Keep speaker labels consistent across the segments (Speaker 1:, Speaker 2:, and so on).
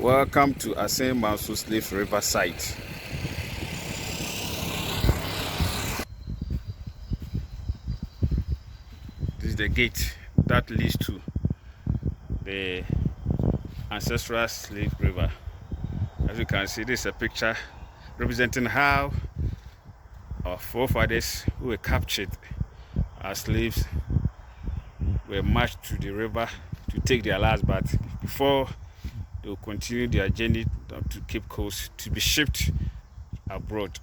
Speaker 1: Welcome to Assin Manso Slave River site. This is the gate that leads to the Ancestral Slave River. As you can see, this is a picture representing how our forefathers who were captured as slaves were marched to the river to take their last bath before they will continue their journey to Cape Coast to be shipped abroad.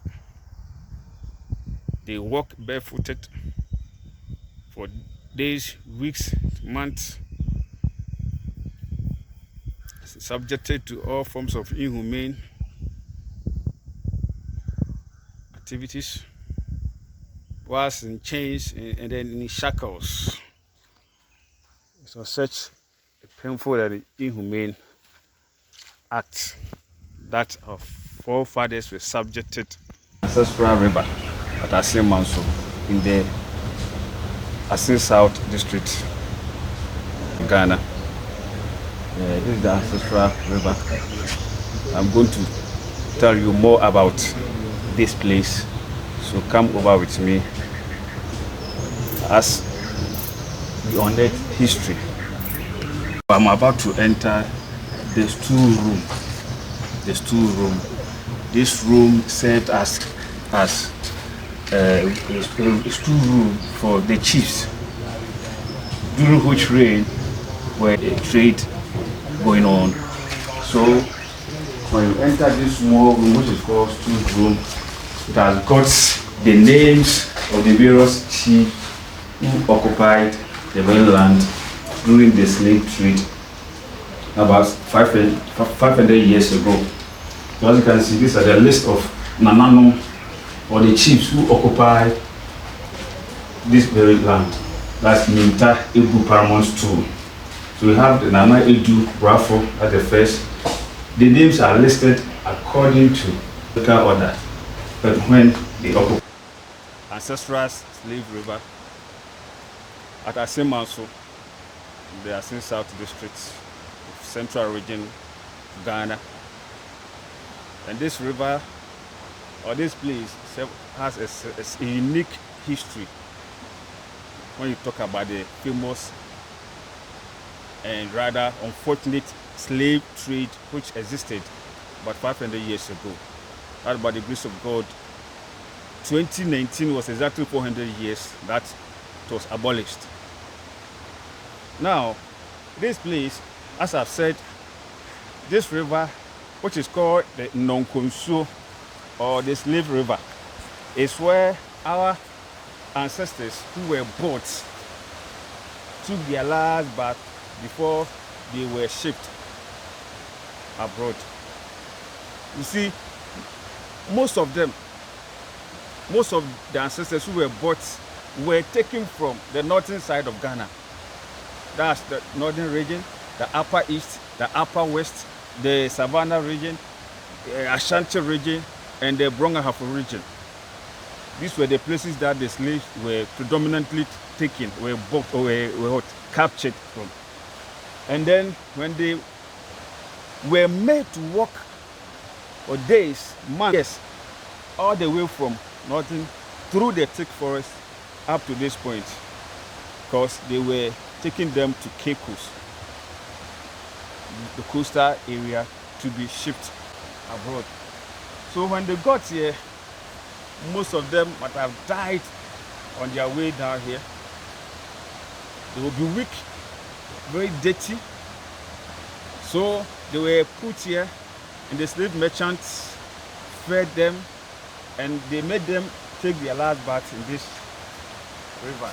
Speaker 1: They walk barefooted for days, weeks, months, subjected to all forms of inhumane activities, whilst in chains and then in shackles. So such a painful and inhumane act that our forefathers were subjected. Ancestral River at Assin Manso in the Assin South District, Ghana. This is the Ancestral River. I'm going to tell you more about this place, so come over with me as we unearth history. I'm about to enter the storeroom. The storeroom. This room served as a storeroom for the chiefs, during which reign were a trade going on. So when you enter this small room, which is called storeroom, it has got the names of the various chiefs who occupied the land during the slave trade about 500 years ago. So as you can see, these are the list of Nanano, or the chiefs who occupied this very land. That's Minta Ebu Paramount 2. So we have the Nana Edu Brafo at the first. The names are listed according to the order, but when they occupy Ancestral Slave River at Assin Manso, the Assin South District, Central Region, Ghana. And this river, or this place, has a unique history when you talk about the famous and rather unfortunate slave trade which existed about 500 years ago. That, by the grace of God, 2019 was exactly 400 years that it was abolished. Now, this place, as I've said, this river, which is called the Nonkonsuo or the Slave River, is where our ancestors who were bought took their last bath before they were shipped abroad. You see, most of the ancestors who were bought were taken from the northern side of Ghana. That's the northern region, the upper east, the upper west, the Savannah region, the Ashanti region, and the Brongahafo region. These were the places that the slaves were predominantly taken, were bought, or were captured from. And then when they were made to walk for days, months, all the way from northern through the thick forest up to this point, because they were taking them to Cape Coast, the coastal area, to be shipped abroad. So when they got here, most of them might have died on their way down here. They would be weak, very dirty. So they were put here, and the slave merchants fed them, and they made them take their last bath in this river.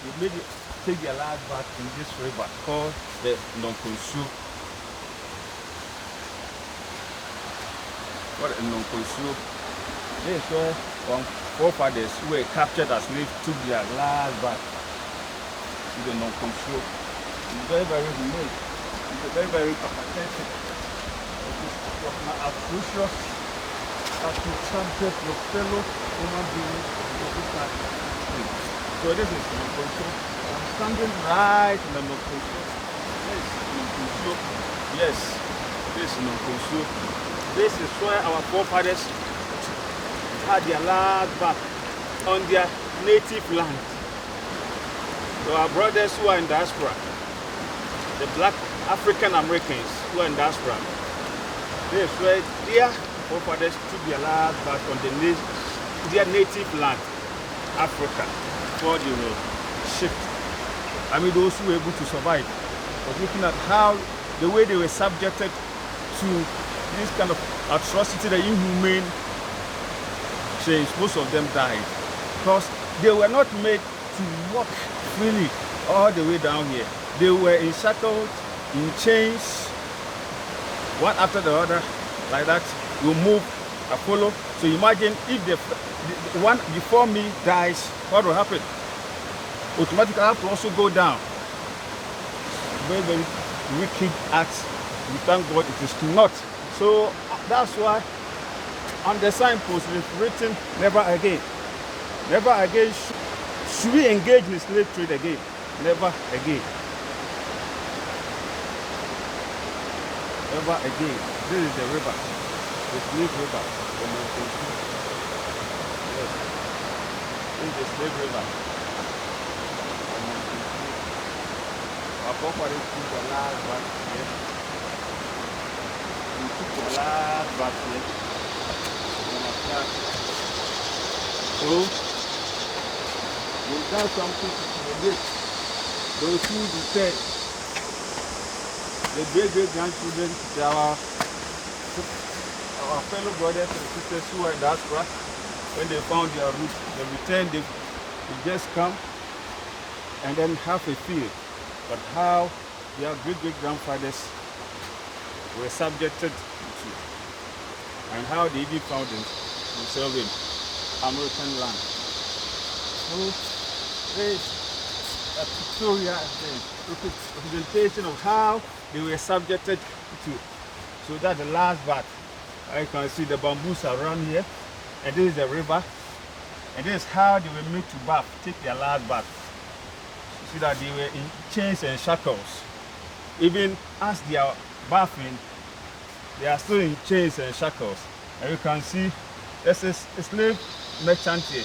Speaker 1: They made it take their last bath in this river called the Nonkonsuo. What a Nonkonsuo. This is where our forefathers who were captured as slaves took their last bath in the Nonkonsuo. It's very, very humane. It's very, very apathetic. It is atrocious as to subject your fellow human beings to this kind of thing. So this is Nonkonsuo. I'm standing right in the Nonkonsuo. Yes, Nonkonsuo. Yes.
Speaker 2: This is where our forefathers had their last bath on their native land. So our brothers who are in diaspora, the black African Americans who are in diaspora, this is where their forefathers took their last bath on their native land, Africa, before they were shipped. I mean, those who were able to survive. But looking at how the way they were subjected to this kind of atrocity, the inhumane change, most of them died because they were not made to walk freely all the way down here. They were in shackles, in chains, one after the other, like that. You move, I follow. So imagine if the one before me dies, what will happen? Automatically I have to also go down. Very, very wicked act. We thank God it is not. So that's why on the signpost it is written, never again. Never again should we engage in slave trade again. Never again. Never again. This is the river. The slave river. Yes. This is the slave river. Our forefathers took the last bath here. We took the last bath here. So, we've done something to celebrate those who return. The great-great-grandchildren, our fellow brothers and sisters who are in diaspora, when they found their roots, they returned, they just come and then have a feel. But how their great-great-grandfathers were subjected to, and how they even found themselves in American land. So there is a pictorial representation of how they were subjected to. So that's the last bath. I can see the bamboos around here, and this is the river, and this is how they were made to bath, take their last bath. See that they were in chains and shackles. Even as they are bathing, they are still in chains and shackles. And you can see there's a slave merchant here,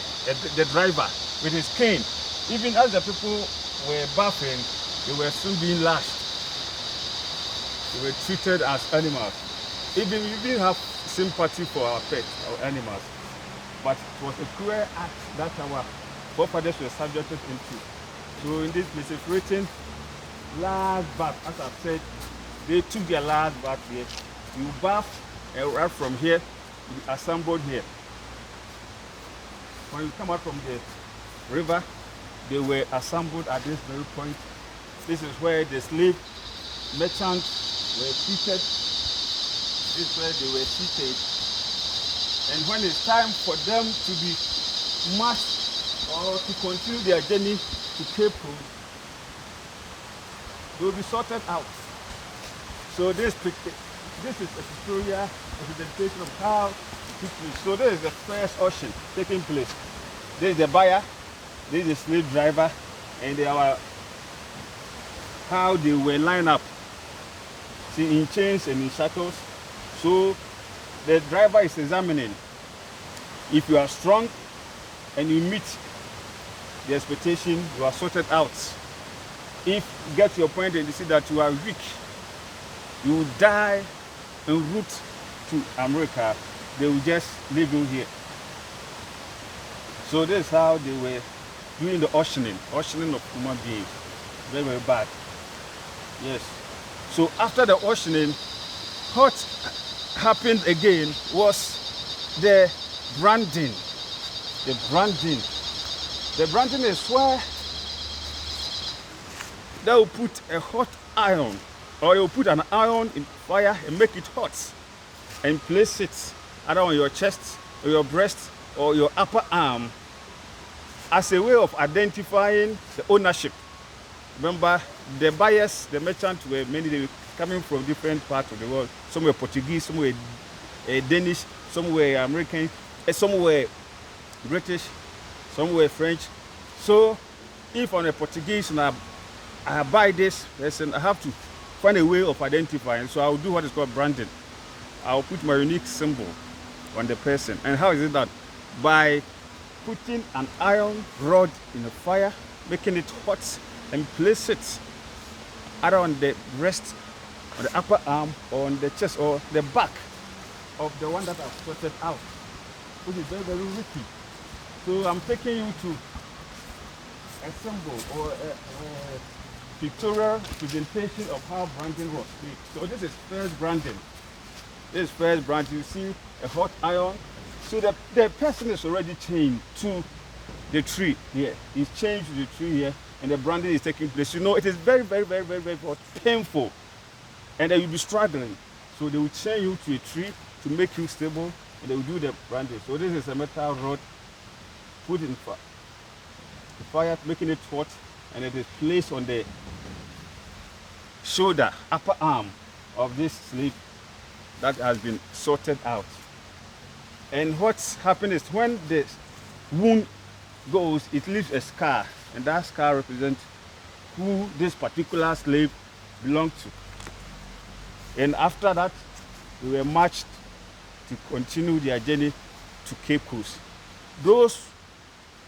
Speaker 2: the driver with his cane. Even as the people were bathing, they were still being lashed. They were treated as animals. Even we didn't have sympathy for our pets, our animals. But it was a cruel act that our forefathers were subjected into. So in this place it's written, last bath. As I've said, they took their last bath here. You bath and right from here, you assembled here. When you come out from the river, they were assembled at this very point. This is where the slave merchants were seated. This is where they were seated. And when it's time for them to be marched or to continue their journey to Cape Town, they will be sorted out. So this is a pictorial representation of how it took place. So this is the first auction taking place. This is the buyer, this is the slave driver, and they are how they were lined up. See, in chains and in shackles. So the driver is examining. If you are strong and you meet the expectation, you are sorted out. If you get to your point and you see that you are weak, you will die en route to America, they will just leave you here. So this is how they were doing the auctioning of human beings. Very, very bad. Yes. So after the auctioning, what happened again was the branding. The branding. The branding is where they will put a hot iron, or you will put an iron in fire and make it hot and place it either on your chest or your breast or your upper arm as a way of identifying the ownership. Remember, the buyers, the merchants were many coming from different parts of the world. Some were Portuguese, some were Danish, some were American, some were British, some were French. So if on a Portuguese and I buy this, listen, I have to find a way of identifying. So I'll do what is called branding. I'll put my unique symbol on the person. And how is it that? By putting an iron rod in a fire, making it hot, and place it either on the breast, on the upper arm, or on the chest, or the back of the one that I've sorted out, which is very, very risky. So I'm taking you to a symbol or a pictorial presentation of how branding was made. So this is first branding. This is first branding. You see a hot iron. So the person is already chained to the tree here. He's chained to the tree here, and the branding is taking place. You know, it is very, very, very, very, very painful, and then you'll be struggling. So they will chain you to a tree to make you stable, and they will do the branding. So this is a metal rod put in the fire, making it hot, and it is placed on the shoulder, upper arm of this slave that has been sorted out. And what's happened is when the wound goes, it leaves a scar, and that scar represents who this particular slave belonged to. And after that, they were marched to continue their journey to Cape Coast. Those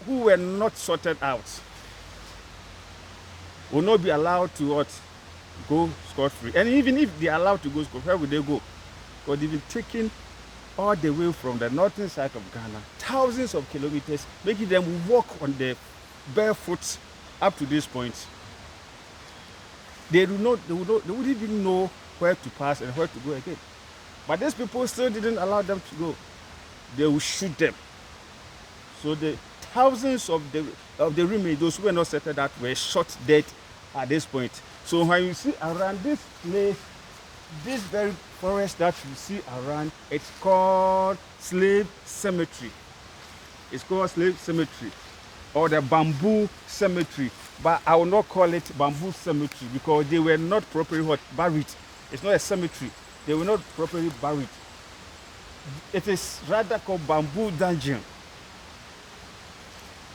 Speaker 2: who were not sorted out will not be allowed to what? Go scot-free. And even if they are allowed to go scot-free, where will they go? Because they've been taken all the way from the northern side of Ghana, thousands of kilometers, making them walk on the barefoot up to this point. They wouldn't even know where to pass and where to go again. But these people still didn't allow them to go. They would shoot them. So the thousands of the remains, those who were not settled out, were shot dead at this point. So when you see around this place, this very forest that you see around, it's called Slave Cemetery. It's called Slave Cemetery, or the Bamboo Cemetery. But I will not call it Bamboo Cemetery because they were not properly buried. It's not a cemetery. They were not properly buried. It is rather called Bamboo Dungeon.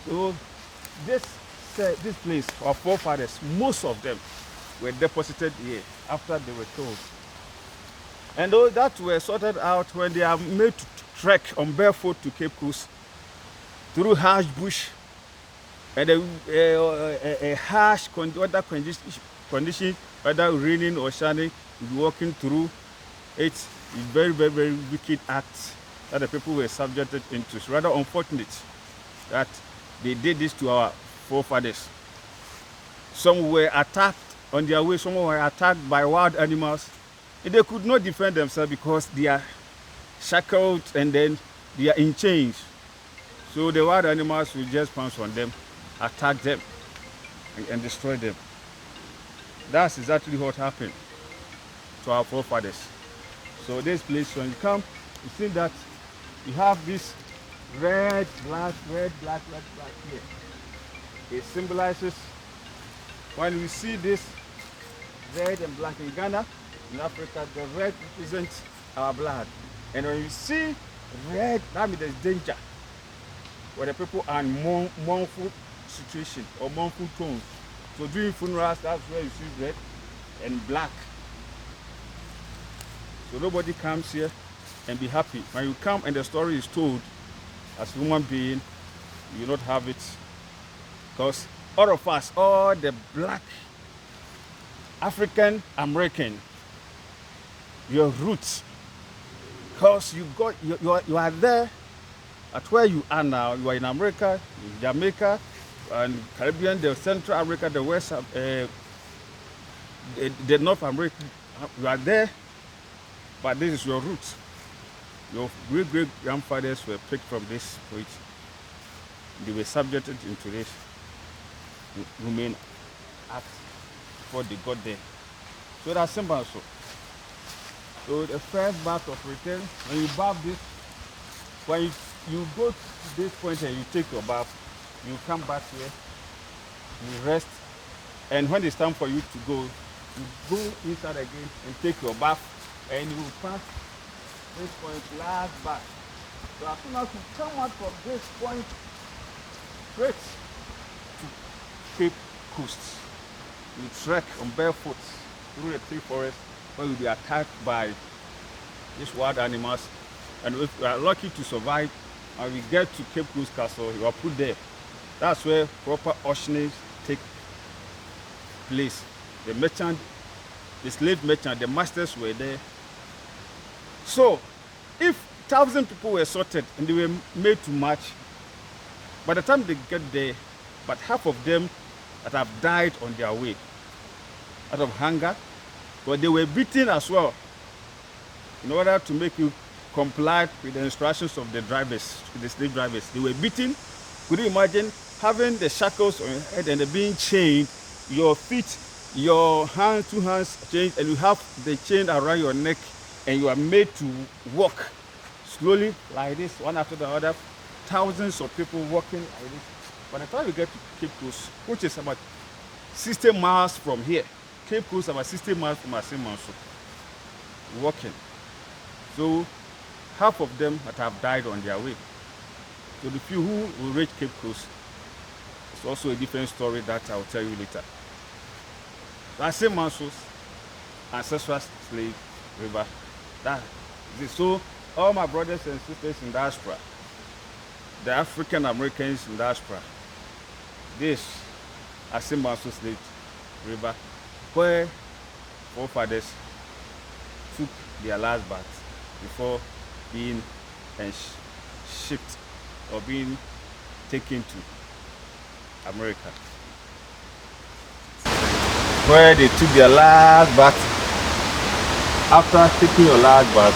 Speaker 2: So this place, our forefathers, most of them were deposited here after they were killed. And those that were sorted out when they are made to trek on barefoot to Cape Coast through harsh bush and a harsh weather condition, whether raining or shining, walking through it is very, very, very wicked acts that the people were subjected into. It's rather unfortunate that they did this to our forefathers. Some were attacked on their way, some were attacked by wild animals. And they could not defend themselves because they are shackled and then they are in chains. So the wild animals will just pounce on them, attack them, and destroy them. That's exactly what happened to our forefathers. So this place, when you come, you see that you have this red, black here. It symbolizes, when we see this red and black in Ghana, in Africa, the red represents our blood. And when you see red, that means there's danger. Where the people are in mournful situation or mournful tones. So during funerals, that's where you see red and black. So nobody comes here and be happy. When you come and the story is told, as a human being, you will not have it. Because all of us, all the black African American, your roots, because you are there at where you are now. You are in America, in Jamaica, and Caribbean, the Central America, the West, the North America. You are there, but this is your roots. Your great-great-grandfathers were picked from this point. They were subjected into this Roman act before they got there. So that's Assin Manso. So the first bath of return, when you bath this, when you go to this point and you take your bath, you come back here, you rest, and when it's time for you to go inside again and take your bath, and you will pass this point last back. So as soon as you come out from this point, straight to Cape Coast, you trek on barefoot through the tree forest where we'll be attacked by these wild animals. And if we are lucky to survive and we get to Cape Coast Castle, you are put there. That's where proper auctionings take place. The merchant, the slave merchant, the masters were there. So, if 1,000 people were sorted and they were made to march, by the time they get there, but half of them that have died on their way out of hunger, but they were beaten as well in order to make you comply with the instructions of the drivers, the slave drivers. They were beaten. Could you imagine having the shackles on your head and being chained, your feet, your hands, 2 hands chained, and you have the chain around your neck, and you are made to walk slowly like this, one after the other, thousands of people walking like this. By the time you get to Cape Coast, which is about 60 miles from here, Cape Coast about 60 miles from Assin Manso, walking. So half of them that have died on their way. So the few who will reach Cape Coast, it's also a different story that I'll tell you later. Assin Manso's Ancestral Slave River. That is it. So all my brothers and sisters in diaspora, the African Americans in diaspora, this Assin Manso Slave River, where forefathers took their last bath before being shipped or being taken to America. Where they took their last bath. After taking your last bath,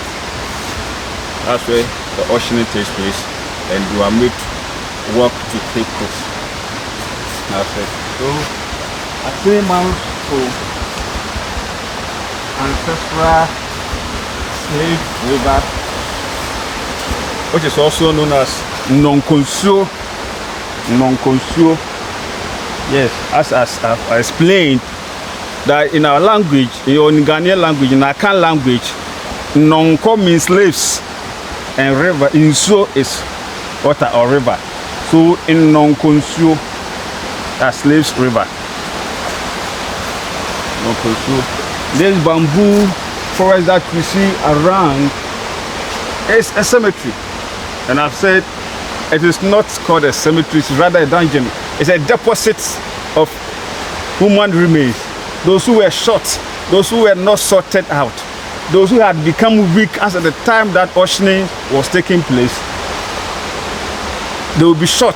Speaker 2: that's where the auctioning takes place, and you are made to walk to Cape Coast. That's it. So, Assin Manso Ancestral Slave River, which is also known as non-consuo. Yes, as I've explained, that in our language, in Ghanaian language, in Akan language, Nonko means slaves, and river, Inso is water or river. So in Nonkonsuo, that's slaves river. Nonkonsuo. This bamboo forest that we see around is a cemetery. And I've said it is not called a cemetery, it's rather a dungeon. It's a deposit of human remains. Those who were shot, those who were not sorted out, those who had become weak as at the time that auctioning was taking place, they will be shot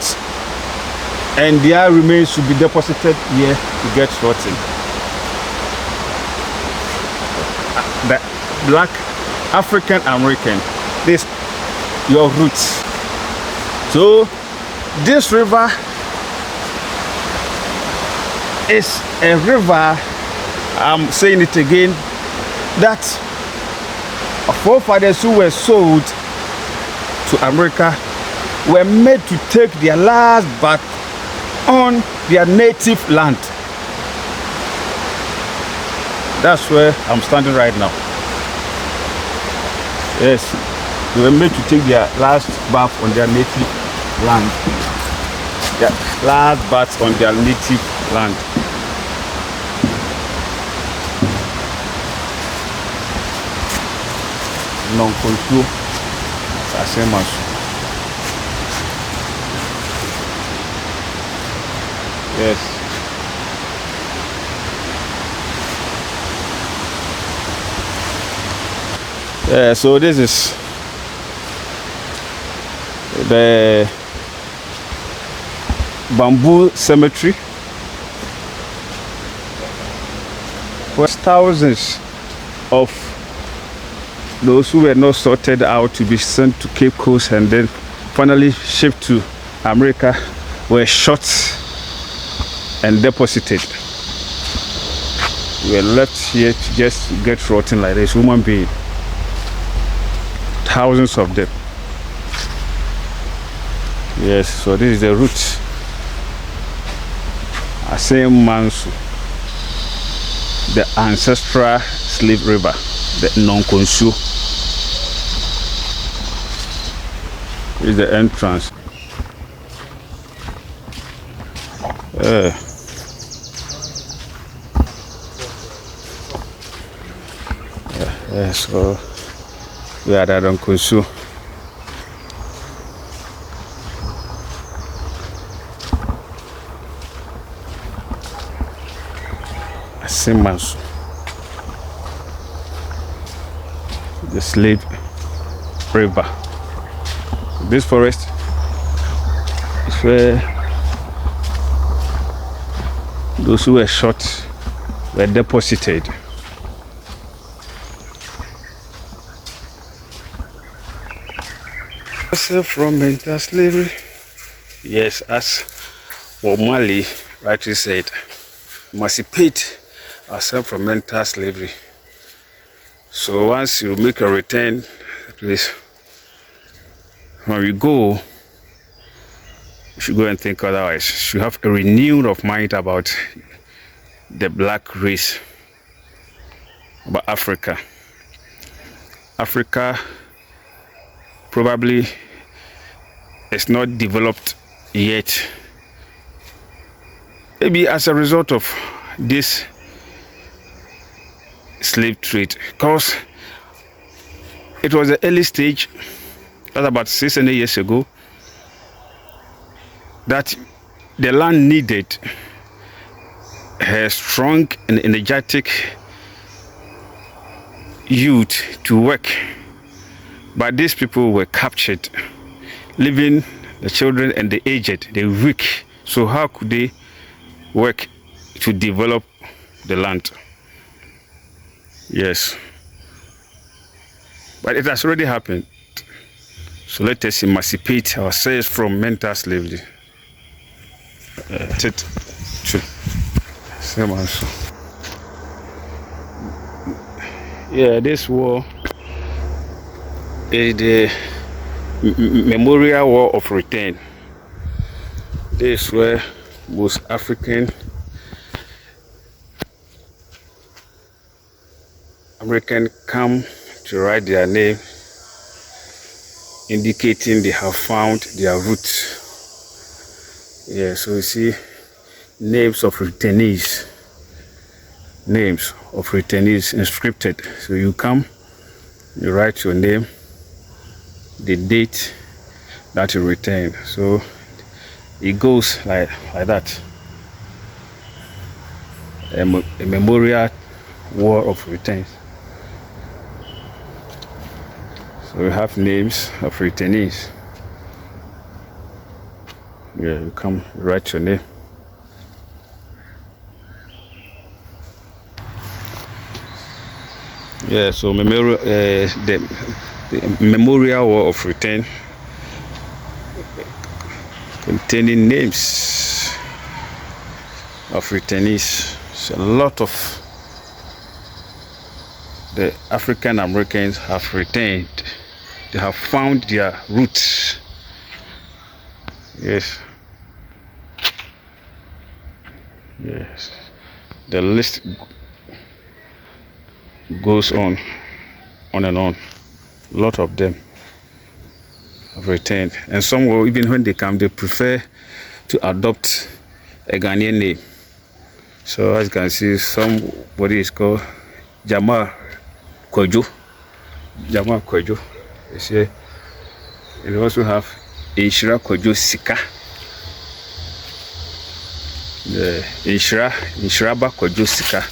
Speaker 2: and their remains should be deposited here to get sorted. The black African American, this your roots. So this river is a river, I'm saying it again, that our forefathers who were sold to America were made to take their last bath on their native land. That's where I'm standing right now. Yes, they were made to take their last bath on their native land. Their last bath on their native land. Non-consuo, Assin Manso. Yes. So this is the bamboo cemetery. Was thousands of those who were not sorted out to be sent to Cape Coast and then finally shipped to America were shot and deposited. We were left here to just get rotten like this, human being. Thousands of them. Yes, so this is the route. Assin Manso, the Ancestral Slave River, the non-consuo. Is the entrance. So we are at Nkunsu. Assin Manso, the Slave River. This forest is where those who were shot were deposited. From mental slavery. Yes, as Omali rightly said, emancipate ourselves from mental slavery. So once you make a return, please, when we go, you should go and think otherwise. You should have a renewal of mind about the black race, about Africa. Africa probably is not developed yet. Maybe as a result of this slave trade, because it was the early stage, that's about 600 years ago, that the land needed a strong and energetic youth to work. But these people were captured, leaving the children and the aged, the weak. So how could they work to develop the land? Yes. But it has already happened. So let us emancipate ourselves from mental slavery. Yeah, this war is the Memorial War of Return. This is where most African Americans come to write their name, indicating they have found their roots. Yeah, so you see names of returnees. Names of returnees inscripted. So you come, you write your name, the date that you return. So it goes like that. A Memorial War of Returns. So we have names of returnees. Yeah, you come, you write your name. Yeah, so the Memorial War of Return, containing names of returnees. So a lot of the African Americans have returned. They have found their roots. Yes. Yes. The list goes on and on. A lot of them have returned, and some will, even when they come, they prefer to adopt a Ghanaian name. So as you can see, somebody is called Jamal Kojo. Jamal Kojo. You see, and we also have Inshira Kojo Sika. The Inshiraba Kojo Sika.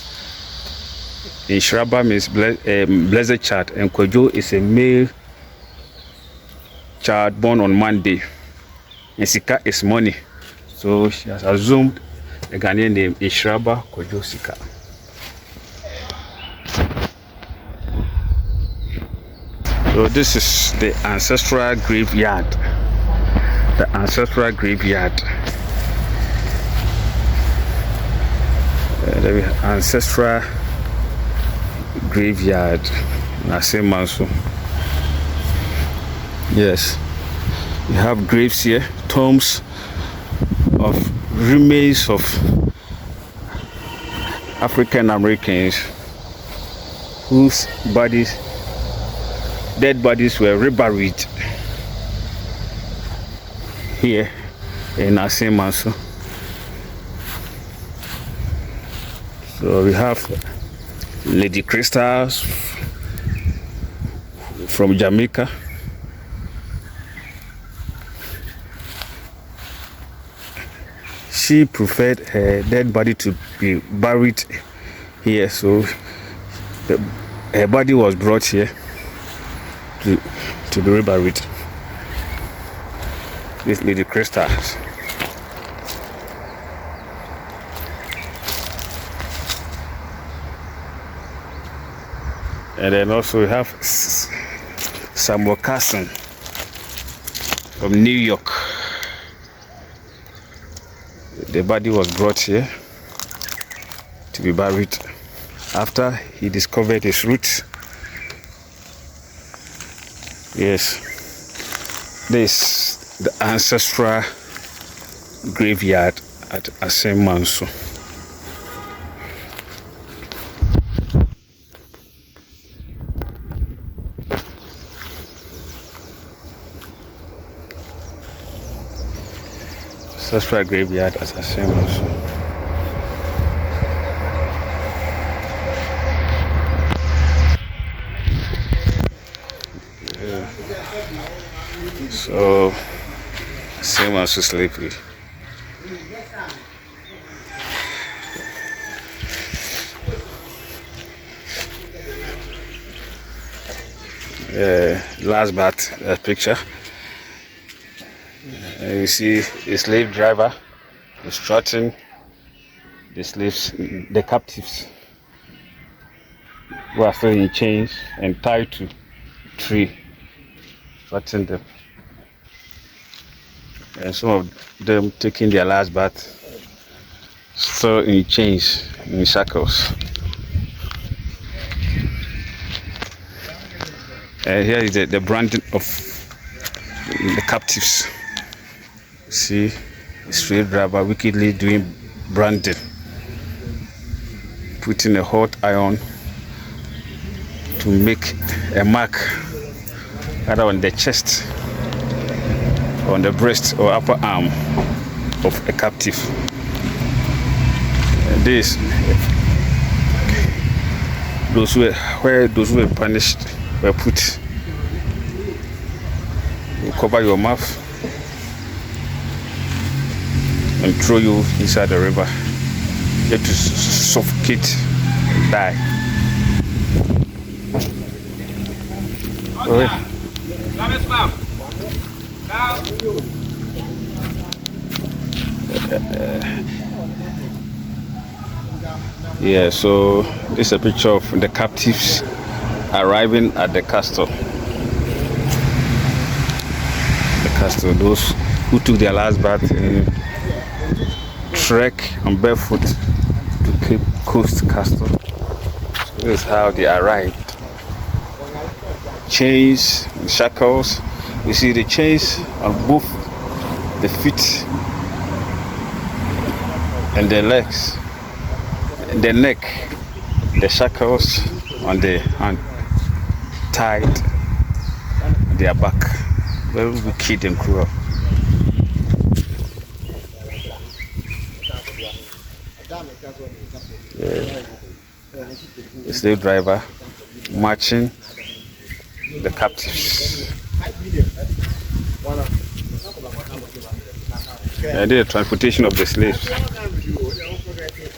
Speaker 2: Inshiraba means blessed child, and Kojo is a male child born on Monday, and Sika is money. So she has assumed the Ghanaian name Inshiraba Kojo Sika. So this is the Ancestral Graveyard. The Ancestral Graveyard. The Ancestral Graveyard, Assin Manso. Yes, we have graves here, tombs of remains of African Americans whose dead bodies were reburied here in Assin Manso. So we have Lady Crystals
Speaker 1: from Jamaica. She preferred her dead body to be buried here, so her body was brought here to be reburied. This lady crystals. And then also we have Samuel Carson from New York. The body was brought here to be buried after he discovered his roots. Yes, this is the Ancestral Graveyard at Assin Manso. Ancestral Graveyard at Assin Manso. So, Assin Manso Slave River. Last but picture. You see a slave driver instructing the slaves, the captives, who are still in chains and tied to a tree, instructing them. And some of them taking their last bath, still in chains, in shackles. And here is the branding of the captives. See, the slave driver wickedly doing branding, putting a hot iron to make a mark either on the chest, on the breast or upper arm of a captive. And this, those who were punished were put. You cover your mouth and throw you inside the river. You have to suffocate and die. Yeah, so this is a picture of the captives arriving at the castle. The castle, those who took their last bath in trek on barefoot to Cape Coast Castle. So this is how they arrived. Chains and shackles. You see the chains on both the feet and the legs, and the neck, the shackles on the hand, tied on their back. Very wicked and cruel. Yeah. The slave driver marching the captives. I did a transportation of the slaves.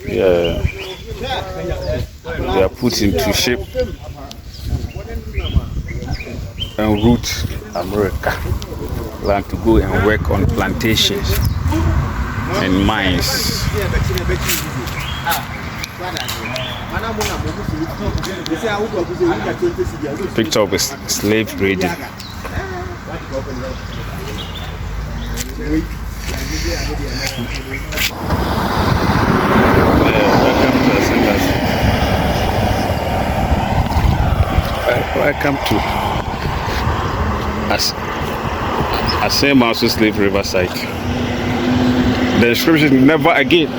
Speaker 1: Yeah. They are put into ship en route America, land to go and work on plantations and mines. Picture of a slave raiding. Welcome to Assin Manso Slave River site. The description: never again.